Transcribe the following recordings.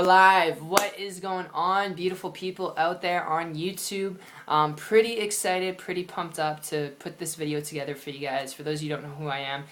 We're live. What is going on, beautiful people out there on YouTube? Pretty excited, pretty pumped up to put this video together for you guys. For those of you who don't know who I am,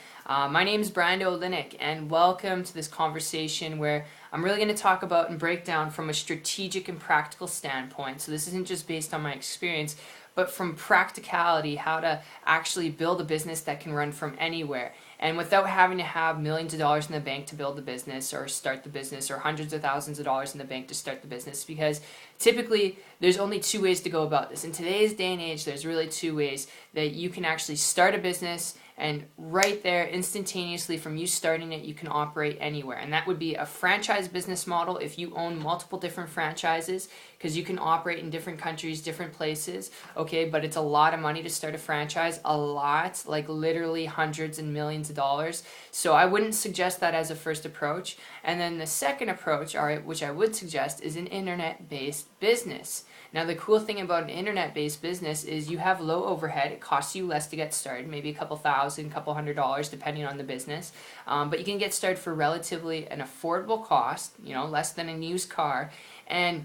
my name is Brando Linick, and welcome to this conversation where I'm really going to talk about and break down from a strategic and practical standpoint. So this isn't just based on my experience, but from practicality, how to actually build a business that can run from anywhere. And without having to have millions of dollars in the bank to build the business or start the business, or hundreds of thousands of dollars in the bank to start the business, because typically there's only two ways to go about this. In today's day and age, there's really two ways that you can actually start a business, and right there, instantaneously from you starting it, you can operate anywhere. And that would be a franchise business model if you own multiple different franchises, because you can operate in different countries, different places, okay? But it's a lot of money to start a franchise, a lot, like literally hundreds and millions of dollars. So I wouldn't suggest that as a first approach. And then the second approach, all right, which I would suggest, is an internet-based business. Now, the cool thing about an internet-based business is you have low overhead. It costs you less to get started, maybe a couple thousand, couple $100, depending on the business. But you can get started for relatively an affordable cost, less than a used car, and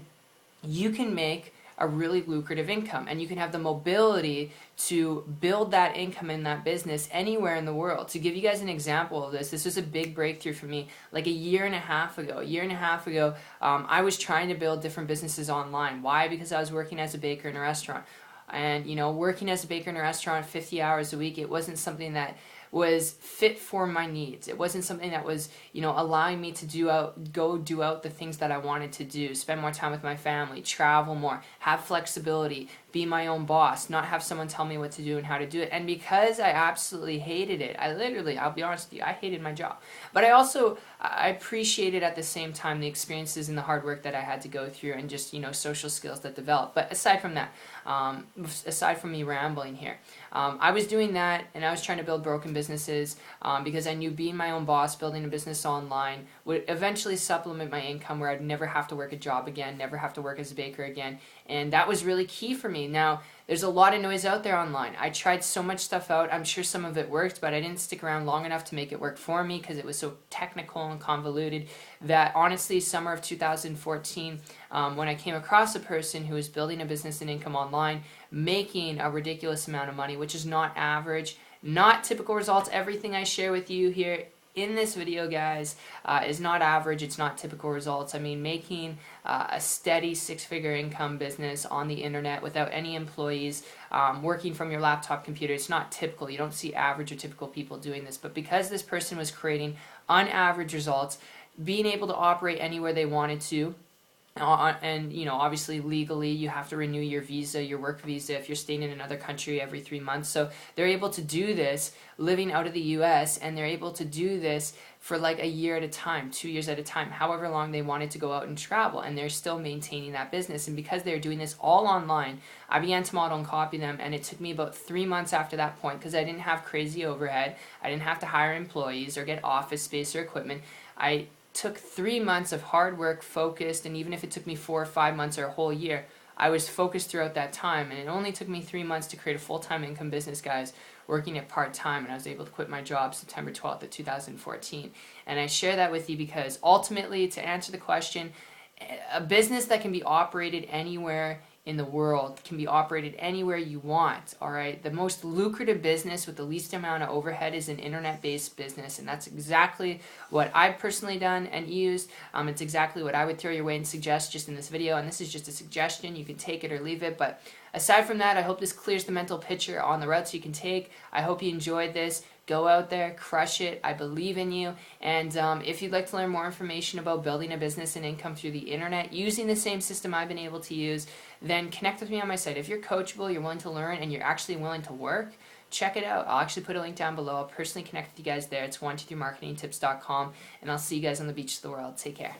you can make a really lucrative income, and you can have the mobility to build that income in that business anywhere in the world. To give you guys an example of this was a big breakthrough for me like a year and a half ago. I was trying to build different businesses online. Why? Because I was working as a baker in a restaurant, and working as a baker in a restaurant 50 hours a week, it wasn't something that was fit for my needs. It wasn't something that was, allowing me to go do out the things that I wanted to do, spend more time with my family, travel more, have flexibility, be my own boss, not have someone tell me what to do and how to do it. And because I absolutely hated it, I'll be honest with you, I hated my job. But I appreciated at the same time the experiences and the hard work that I had to go through, and just, social skills that developed. But aside from that, aside from me rambling here, I was doing that, and I was trying to build broken businesses because I knew being my own boss, building a business online, would eventually supplement my income, where I'd never have to work a job again, never have to work as a baker again. And that was really key for me. Now, there's a lot of noise out there online. I tried so much stuff out. I'm sure some of it worked, but I didn't stick around long enough to make it work for me because it was so technical and convoluted that honestly, summer of 2014, when I came across a person who was building a business and income online, making a ridiculous amount of money, which is not average, not typical results. Everything I share with you here in this video, guys, is not average. It's not typical results. I mean, making a steady six-figure income business on the internet without any employees, working from your laptop computer, it's not typical. You don't see average or typical people doing this. But because this person was creating unaverage results, being able to operate anywhere they wanted to, and obviously legally you have to renew your visa, your work visa, if you're staying in another country every 3 months. So they're able to do this living out of the US, and they're able to do this for like a year at a time, 2 years at a time, however long they wanted to go out and travel, and they're still maintaining that business. And because they're doing this all online, I began to model and copy them, and it took me about 3 months after that point, because I didn't have crazy overhead, I didn't have to hire employees or get office space or equipment. I took 3 months of hard work, focused, and even if it took me 4 or 5 months or a whole year, I was focused throughout that time. And it only took me 3 months to create a full-time income business, guys, working at part-time, and I was able to quit my job September 12th of 2014. And I share that with you because ultimately, to answer the question, a business that can be operated anywhere in the world can be operated anywhere you want, all right? The most lucrative business with the least amount of overhead is an internet-based business, and that's exactly what I've personally done and used. It's exactly what I would throw your way and suggest just in this video, and this is just a suggestion. You can take it or leave it, but aside from that, I hope this clears the mental picture on the routes you can take. I hope you enjoyed this. Go out there, crush it. I believe in you. And if you'd like to learn more information about building a business and income through the internet using the same system I've been able to use, then connect with me on my site. If you're coachable, you're willing to learn, and you're actually willing to work, check it out. I'll actually put a link down below. I'll personally connect with you guys there. It's 123marketingtips.com, and I'll see you guys on the beach of the world. Take care.